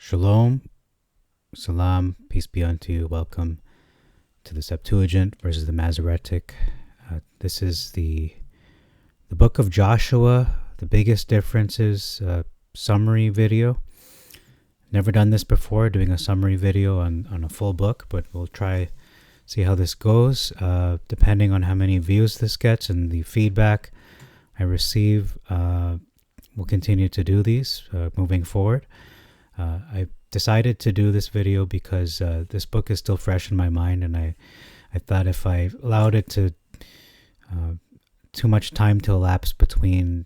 Shalom, salam, peace be unto you. Welcome to the Septuagint versus the Masoretic. This is the book of Joshua, the biggest differences summary video. Never done this before, doing a summary video on a full book, but we'll try see how this goes. Depending on how many views this gets and the feedback I receive, we'll continue to do these moving forward. I decided to do this video because this book is still fresh in my mind, and I thought if I allowed it to too much time to elapse between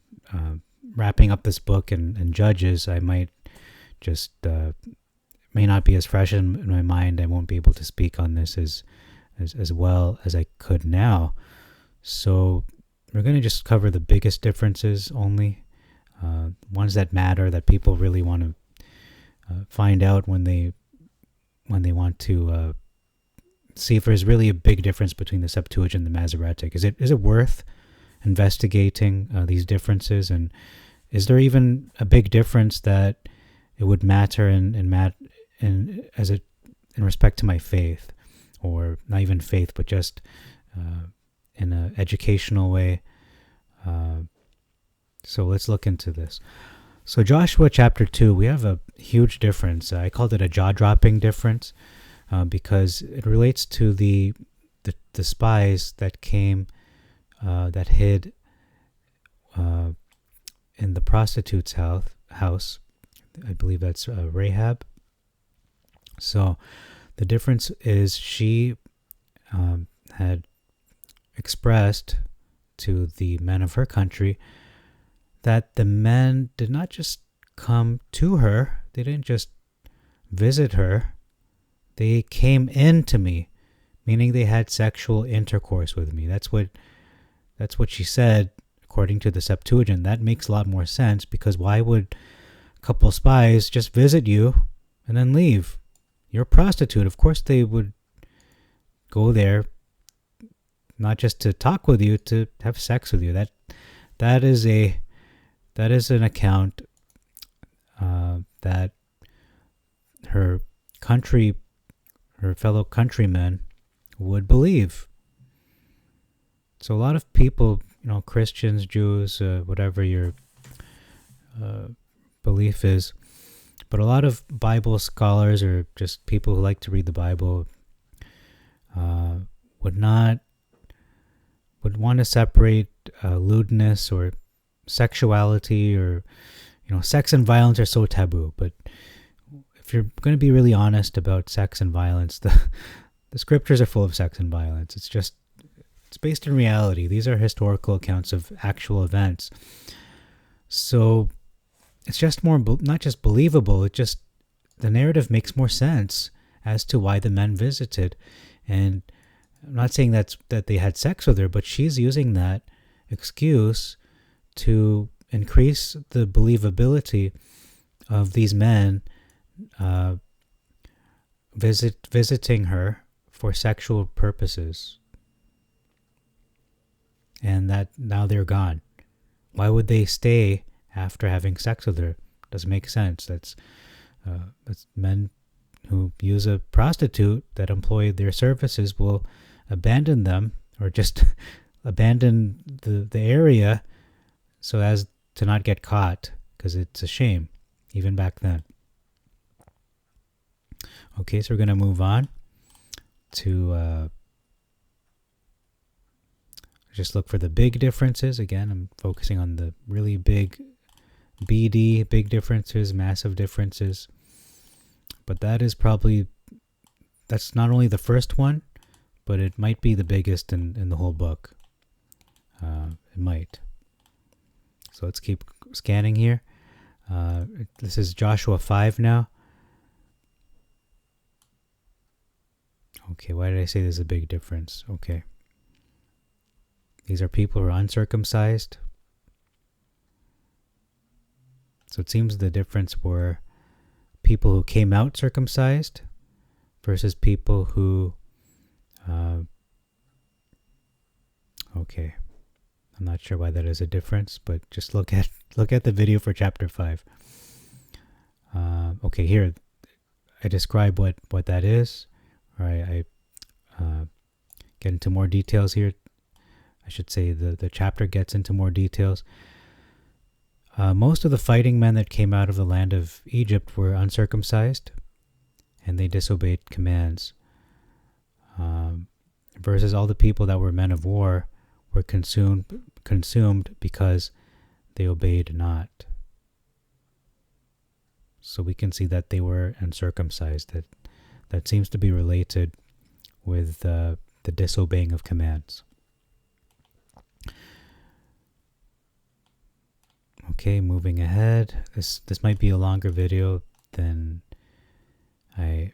wrapping up this book and Judges, I might just may not be as fresh in my mind. I won't be able to speak on this as well as I could now. So we're going to just cover the biggest differences only, ones that matter, that people really want to find out when they want to see if there's really a big difference between the Septuagint and the Masoretic. Is it worth investigating these differences, and is there even a big difference that it would matter in respect to my faith, or not even faith, but just in an educational way? So let's look into this. So Joshua chapter 2, we have a huge difference. I called it a jaw-dropping difference because it relates to the spies that came, that hid in the prostitute's house. I believe that's Rahab. So the difference is she had expressed to the men of her country that the men did not just come to her, they didn't just visit her, they came into me, meaning they had sexual intercourse with me. That's what she said, according to the Septuagint. That makes a lot more sense, because why would a couple spies just visit you and then leave? You're a prostitute. Of course they would go there not just to talk with you, to have sex with you. That is an account that her fellow countrymen would believe. So a lot of people, Christians, Jews, whatever your belief is, but a lot of Bible scholars, or just people who like to read the Bible, would want to separate lewdness or sexuality, or sex and violence are so taboo. But if you're going to be really honest about sex and violence, the scriptures are full of sex and violence. It's based in reality. These are historical accounts of actual events. So it's just more, not just believable, the narrative makes more sense as to why the men visited. And I'm not saying that they had sex with her, but she's using that excuse to increase the believability of these men visiting her for sexual purposes, and that now they're gone. Why would they stay after having sex with her? Doesn't make sense. That's men who use a prostitute that employ their services will abandon them, or just abandon the area so as to not get caught, because it's a shame, even back then. Okay, so we're going to move on to just look for the big differences. Again, I'm focusing on the really big BD, big differences, massive differences. But that's not only the first one, but it might be the biggest in the whole book. It might. So let's keep scanning here. This is Joshua 5 now. Okay, why did I say there's a big difference? Okay. These are people who are uncircumcised. So it seems the difference were people who came out circumcised versus people who... okay. I'm not sure why that is a difference, but just look at the video for chapter 5. Okay, here I describe what that is, or I get into more details here. I should say the chapter gets into more details. Most of the fighting men that came out of the land of Egypt were uncircumcised, and they disobeyed commands. Versus all the people that were men of war were consumed because they obeyed not. So we can see that they were uncircumcised. That seems to be related with the disobeying of commands. Okay, moving ahead. This might be a longer video than I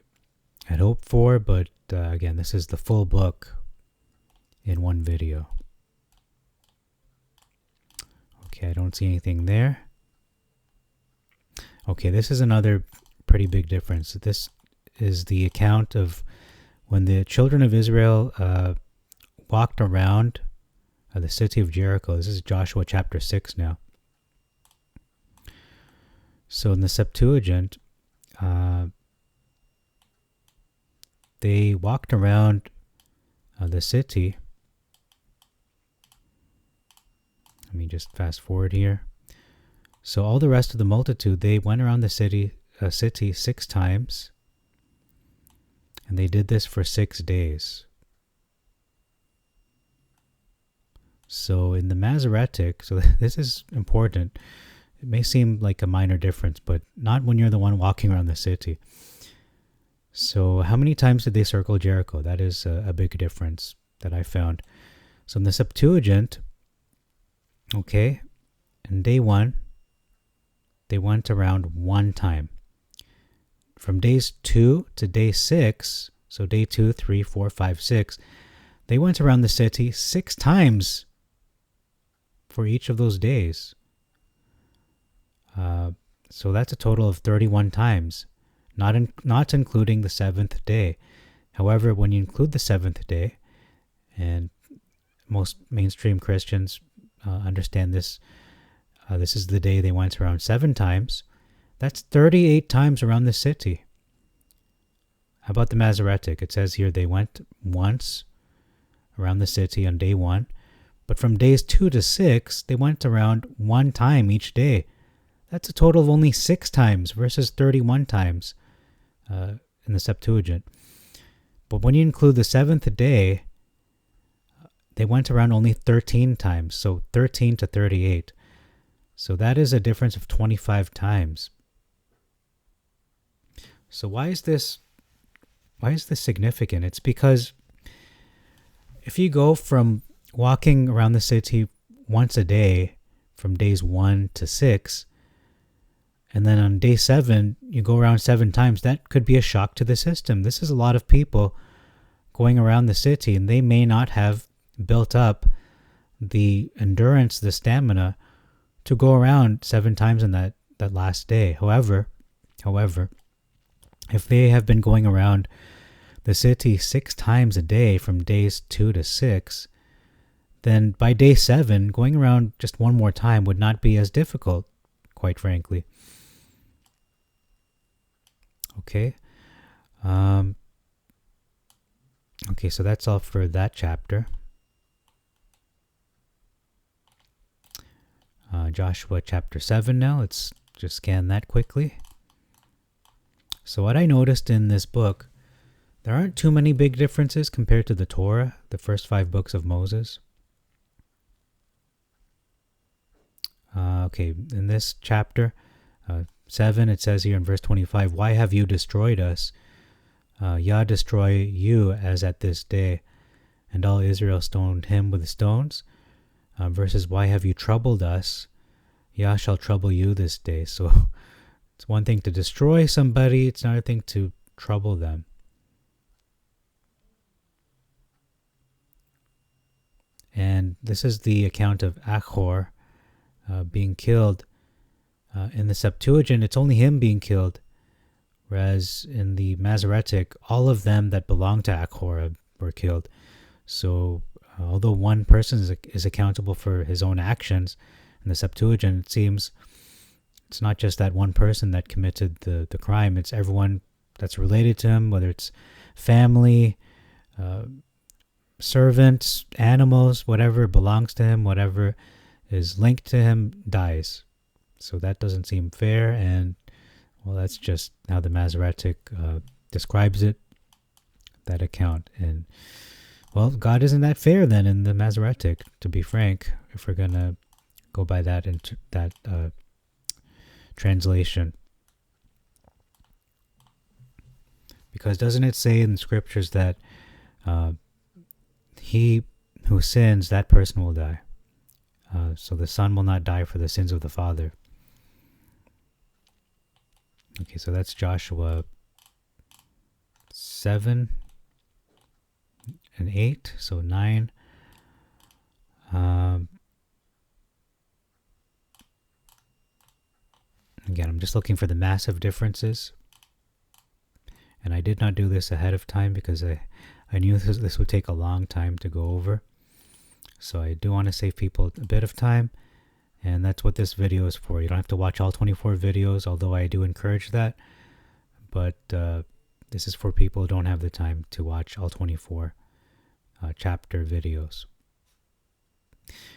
had hoped for, but again, this is the full book in one video. Okay, I don't see anything there. Okay, this is another pretty big difference. This is the account of when the children of Israel walked around the city of Jericho. This is Joshua chapter 6 now. So in the Septuagint, they walked around the city. Let me just fast forward here. So all the rest of the multitude, they went around the city 6 times, and they did this for 6 days. So in the Masoretic, so this is important. It may seem like a minor difference, but not when you're the one walking around the city. So how many times did they circle Jericho? That is a big difference that I found. So in the Septuagint, okay, in day 1, they went around 1 time. From days 2 to day 6, so day 2, 3, 4, 5, 6, they went around the city 6 times for each of those days. So that's a total of 31 times, not including the 7th day. However, when you include the 7th day, and most mainstream Christians understand this, this is the day they went around 7 times. That's 38 times around the city. How about the Masoretic? It says here they went once around the city on day 1, but from days 2 to 6, they went around 1 time each day. That's a total of only 6 times versus 31 times in the Septuagint. But when you include the 7th day, they went around only 13 times, so 13 to 38. So that is a difference of 25 times. So why is this significant? It's because if you go from walking around the city once a day from days 1 to 6, and then on day 7, you go around 7 times, that could be a shock to the system. This is a lot of people going around the city, and they may not have built up the endurance, the stamina to go around 7 times in that last day. However, if they have been going around the city 6 times a day from days 2 to 6, then by day 7, going around just one more time would not be as difficult, quite frankly. Okay. Okay, so that's all for that chapter. Joshua chapter 7 now. Let's just scan that quickly. So what I noticed in this book, there aren't too many big differences compared to the Torah, the first 5 books of Moses. Okay, in this chapter 7, it says here in verse 25, "Why have you destroyed us? Yah destroy you as at this day." And all Israel stoned him with stones. Versus, "Why have you troubled us? Yah shall trouble you this day." So it's one thing to destroy somebody, it's another thing to trouble them. And this is the account of Achor being killed. In the Septuagint, it's only him being killed, whereas in the Masoretic, all of them that belong to Achor were killed. So although one person is accountable for his own actions, in the Septuagint, it seems it's not just that one person that committed the crime, it's everyone that's related to him, whether it's family, servants, animals, whatever belongs to him, whatever is linked to him, dies. So that doesn't seem fair, and well, that's just how the Masoretic describes it, that account. And well, God isn't that fair then in the Masoretic, to be frank, if we're going to go by that translation. Because doesn't it say in the scriptures that he who sins, that person will die. So the son will not die for the sins of the father. Okay, so that's Joshua 7 and 8, so 9. Again, I'm just looking for the massive differences. And I did not do this ahead of time because I knew this would take a long time to go over. So I do want to save people a bit of time. And that's what this video is for. You don't have to watch all 24 videos, although I do encourage that. But this is for people who don't have the time to watch all 24 chapter videos.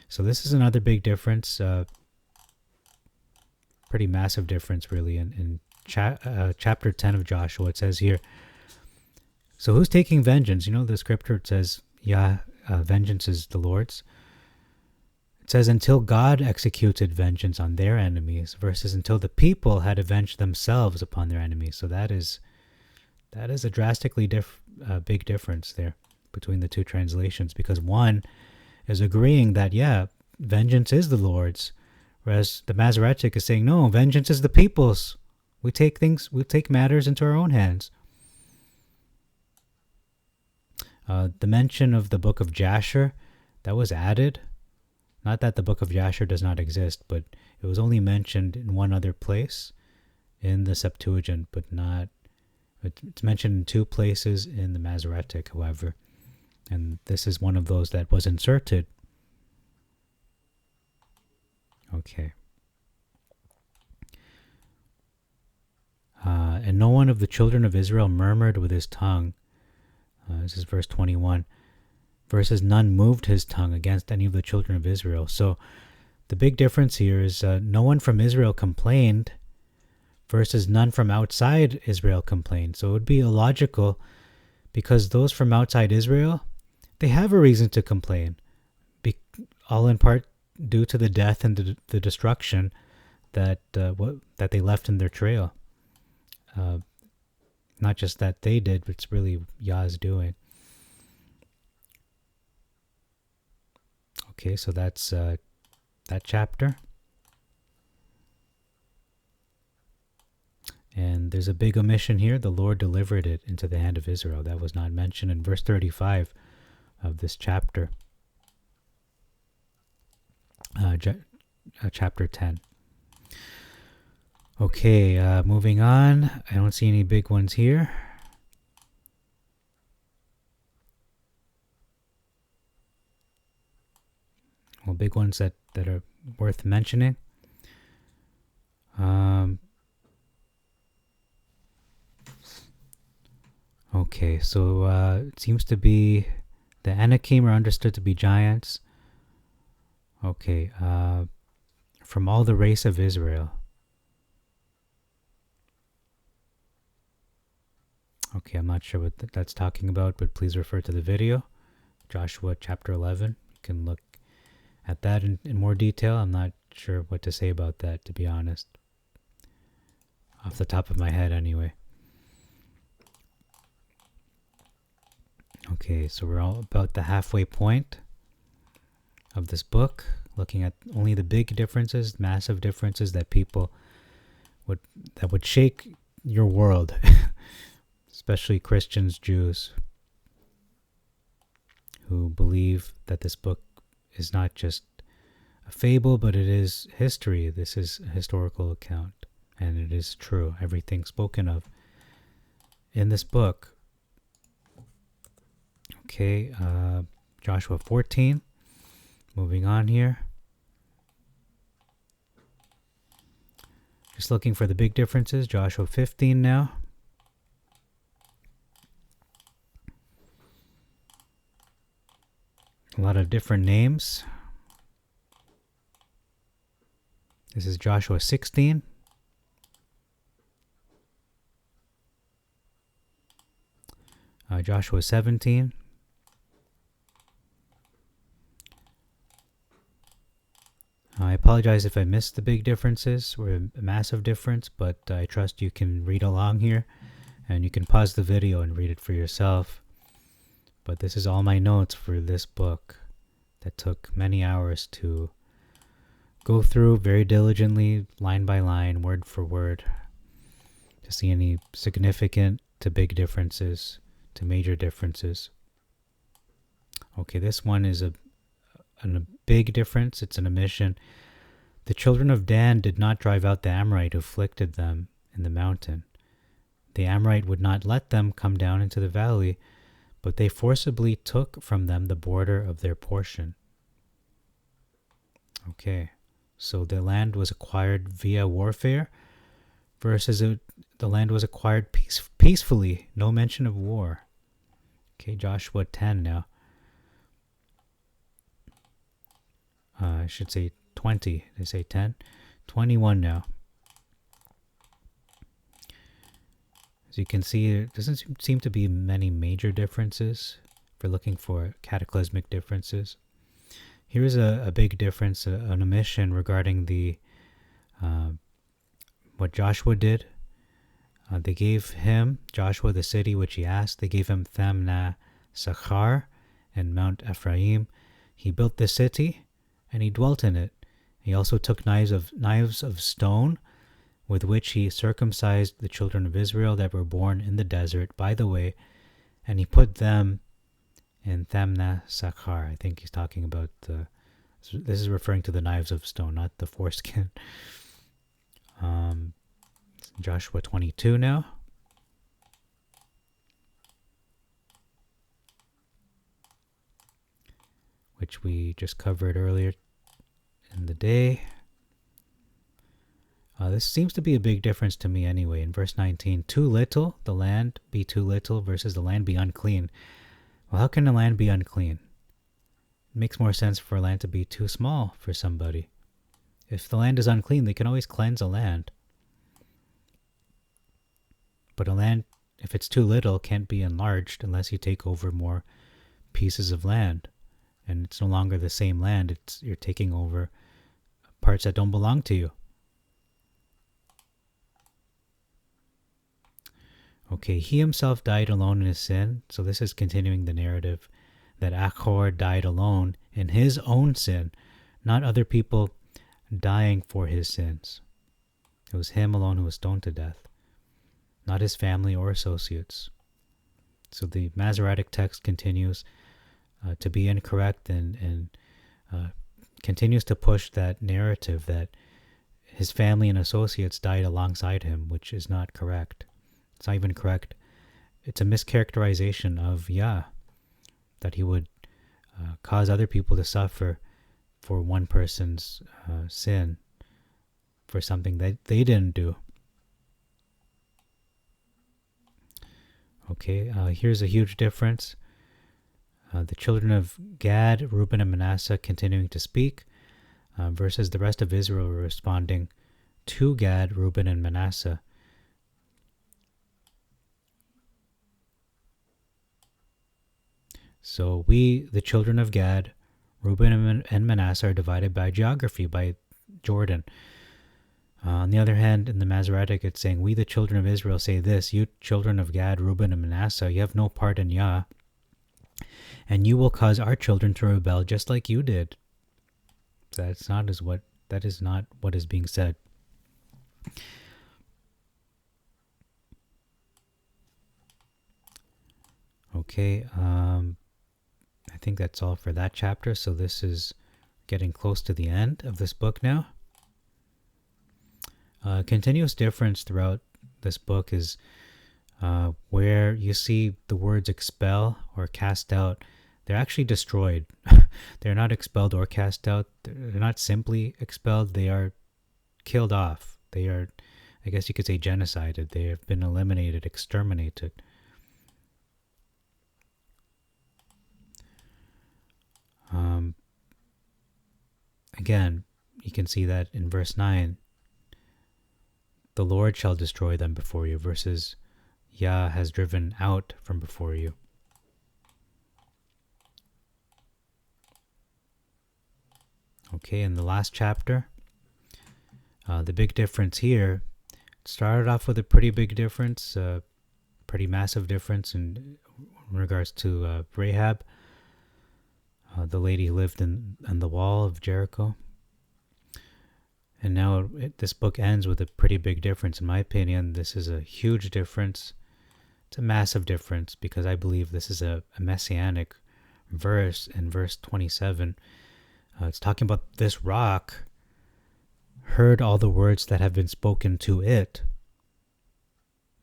So this is another big difference. Pretty massive difference, really, in chapter 10 of Joshua. It says here, so who's taking vengeance? You know, the scripture, it says, vengeance is the Lord's. It says, until God executed vengeance on their enemies, versus until the people had avenged themselves upon their enemies. So that is a drastically big difference there between the two translations, because one is agreeing that, vengeance is the Lord's, whereas the Masoretic is saying, no, vengeance is the people's. We take matters into our own hands. The mention of the book of Jasher, that was added. Not that the book of Jasher does not exist, but it was only mentioned in one other place in the Septuagint, but not, it's mentioned in 2 places in the Masoretic, however. And this is one of those that was inserted. Okay. And no one of the children of Israel murmured with his tongue. This is verse 21. Versus none moved his tongue against any of the children of Israel. So the big difference here is no one from Israel complained versus none from outside Israel complained. So it would be illogical, because those from outside Israel, they have a reason to complain, all in part due to the death and the destruction that they left in their trail. Not just that they did, but it's really Yah's doing. Okay, so that's that chapter. And there's a big omission here. The Lord delivered it into the hand of Israel. That was not mentioned in verse 35 of this chapter. Chapter 10. Okay, moving on. I don't see any big ones here. Well, big ones that are worth mentioning. Okay, so it seems to be the Anakim are understood to be giants. Okay, from all the race of Israel. Okay, I'm not sure what that's talking about, but please refer to the video, Joshua chapter 11. You can look at that in more detail. I'm not sure what to say about that, to be honest. Off the top of my head, anyway. Okay, so we're all about the halfway point of this book, looking at only the big differences, massive differences that would shake your world, especially Christians, Jews, who believe that this book is not just a fable, but it is history. This is a historical account, and it is true. Everything spoken of in this book. Okay, Joshua 14. Moving on here. Just looking for the big differences. Joshua 15 now. lot of different names. This is Joshua 16. Joshua 17. I apologize if I missed the big differences or a massive difference, but I trust you can read along here and you can pause the video and read it for yourself. But this is all my notes for this book that took many hours to go through very diligently, line by line, word for word, to see any significant to big differences, to major differences. Okay, this one is a big difference. It's an omission. The children of Dan did not drive out the Amorite who afflicted them in the mountain. The Amorite would not let them come down into the valley, but they forcibly took from them the border of their portion. Okay, so the land was acquired via warfare versus the land was acquired peacefully. No mention of war. Okay, Joshua 10 now. I should say 20. They say 10. 21 now. As you can see, there doesn't seem to be many major differences if we're looking for cataclysmic differences. Here's a big difference, an omission regarding the what Joshua did. They gave him, Joshua, the city which he asked. They gave him Thamnah Sachar and Mount Ephraim. He built the city and he dwelt in it. He also took knives of stone with which he circumcised the children of Israel that were born in the desert by the way, and he put them in Thamnah Sachar. I think he's talking about this is referring to the knives of stone, not the foreskin. Joshua 22 now. Which we just covered earlier in the day. This seems to be a big difference to me anyway. In verse 19, too little, the land be too little versus the land be unclean. Well, how can the land be unclean? It makes more sense for a land to be too small for somebody. If the land is unclean, they can always cleanse a land. But a land, if it's too little, can't be enlarged unless you take over more pieces of land. And it's no longer the same land. You're taking over parts that don't belong to you. Okay, he himself died alone in his sin. So this is continuing the narrative that Achor died alone in his own sin, not other people dying for his sins. It was him alone who was stoned to death, not his family or associates. So the Masoretic text continues to be incorrect and continues to push that narrative that his family and associates died alongside him, which is not correct. It's not even correct. It's a mischaracterization of Yah, that he would cause other people to suffer for one person's sin, for something that they didn't do. Okay, here's a huge difference. The children of Gad, Reuben, and Manasseh continuing to speak versus the rest of Israel responding to Gad, Reuben, and Manasseh. So we, the children of Gad, Reuben, and Manasseh are divided by geography, by Jordan. On the other hand, in the Masoretic, it's saying, we, the children of Israel, say this, you children of Gad, Reuben, and Manasseh, you have no part in Yah, and you will cause our children to rebel just like you did. So that is not what is being said. Okay, I think that's all for that chapter. So this is getting close to the end of this book now. Continuous difference throughout this book is where you see the words expel or cast out. They're actually destroyed. They're not expelled or cast out. They're not simply expelled. They are killed off. They are, I guess you could say, genocided. They have been eliminated, exterminated. again, you can see that in verse 9, the Lord shall destroy them before you, versus Yah has driven out from before you. Okay, in the last chapter, the big difference here, started off with a pretty big difference, pretty massive difference in regards to Rahab, the lady who lived on the wall of Jericho. And now this book ends with a pretty big difference. In my opinion, this is a huge difference. It's a massive difference, because I believe this is a messianic verse in verse 27. It's talking about this rock heard all the words that have been spoken to it,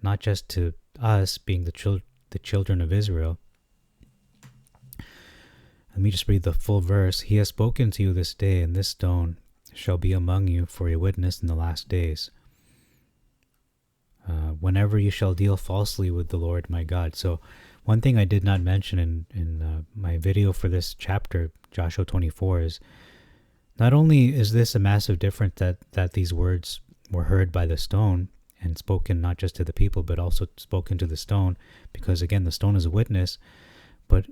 not just to us being the children of Israel. Let me just read the full verse. He has spoken to you this day, and this stone shall be among you for a witness in the last days, whenever you shall deal falsely with the Lord my God. So one thing I did not mention in my video for this chapter, Joshua 24, is not only is this a massive difference that these words were heard by the stone and spoken not just to the people, but also spoken to the stone, because again, the stone is a witness, but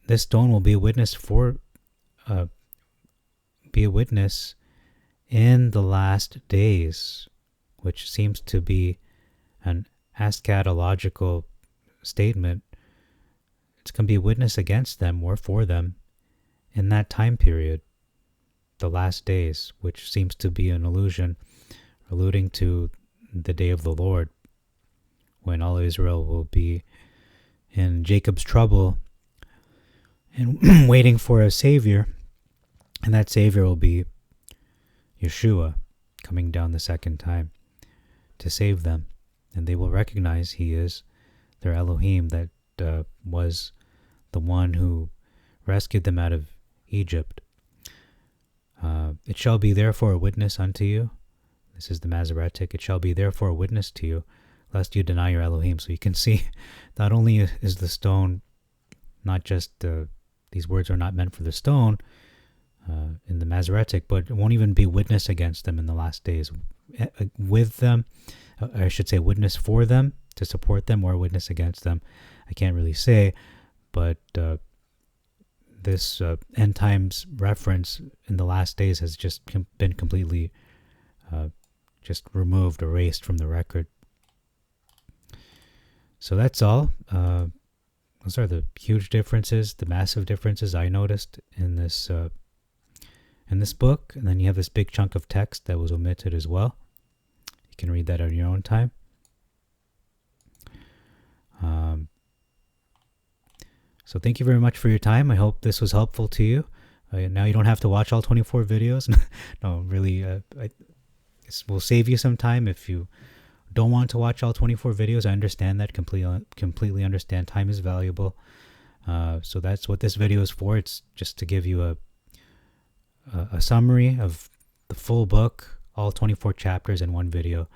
this stone will be a witness in the last days, which seems to be an eschatological statement. It's going to be a witness against them or for them in that time period, the last days, which seems to be an alluding to the day of the Lord, when all Israel will be in Jacob's trouble and waiting for a Savior, and that Savior will be Yeshua, coming down the second time to save them, and they will recognize he is their Elohim, that was the one who rescued them out of Egypt. It shall be therefore a witness unto you. This is the Masoretic. It shall be therefore a witness to you, lest you deny your Elohim. So you can see, not only is the stone not just, these words are not meant for the stone in the Masoretic, but it won't even be witness against them in the last days. With them, I should say witness for them, to support them, or witness against them. I can't really say, but this end times reference in the last days has just been completely just removed, erased from the record. So that's all. Those are the huge differences, the massive differences I noticed in this book. And then you have this big chunk of text that was omitted as well. You can read that on your own time. So thank you very much for your time. I hope this was helpful to you. Now you don't have to watch all 24 videos. No, really, this will save you some time if you don't want to watch all 24 videos. I understand that, completely understand. Time is valuable. So that's what this video is for. It's just to give you a summary of the full book, all 24 chapters in one video.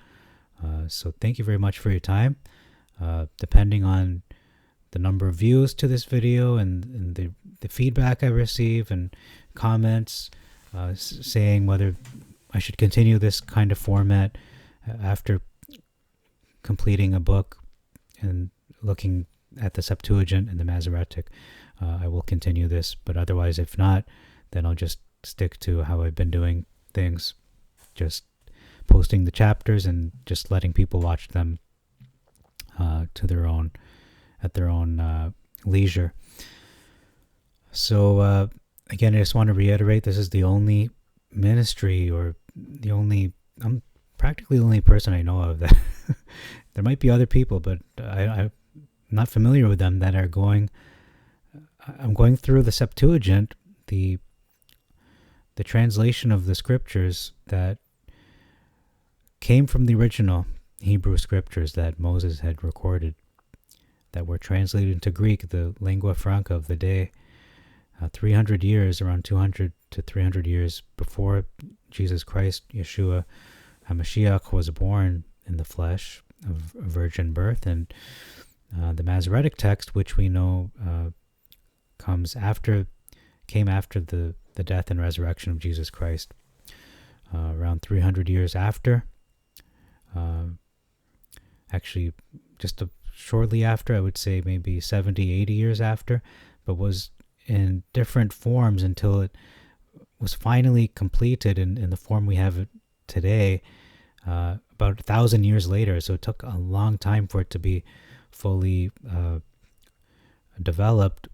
So thank you very much for your time. Depending on the number of views to this video and the feedback I receive and comments saying whether I should continue this kind of format after completing a book and looking at the Septuagint and the Masoretic, I will continue this. But otherwise, if not, then I'll just stick to how I've been doing things, just posting the chapters and just letting people watch them at their own leisure. So again, I just want to reiterate, this is the only ministry, or I'm practically the only person I know of that there might be other people, but I'm not familiar with them, that are I'm going through the Septuagint, the translation of the scriptures that came from the original Hebrew scriptures that Moses had recorded, that were translated into Greek, the lingua franca of the day, 300 years, around 200 to 300 years before Jesus Christ, Yeshua HaMashiach, was born in the flesh of a virgin birth. And the Masoretic text, which we know came after the death and resurrection of Jesus Christ. around 300 years after. Actually, shortly after, I would say maybe 70, 80 years after, but was in different forms until it was finally completed in the form we have it today, about 1,000 years later. So it took a long time for it to be fully developed,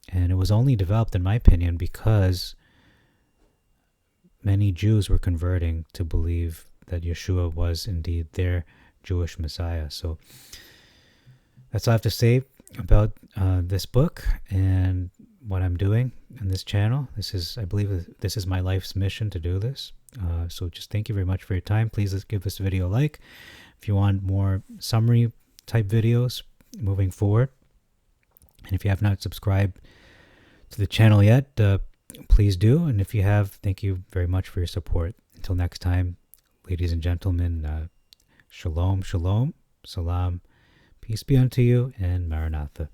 and it was only developed, in my opinion, because many Jews were converting to believe that Yeshua was indeed their Jewish Messiah. So that's all I have to say about this book and what I'm doing in this channel. I believe this is my life's mission to do this. So just thank you very much for your time. Please give this video a like. If you want more summary type videos moving forward, and if you have not subscribed to the channel yet, please do. And if you have, thank you very much for your support. Until next time, ladies and gentlemen, shalom, shalom, salam, peace be unto you, and Maranatha.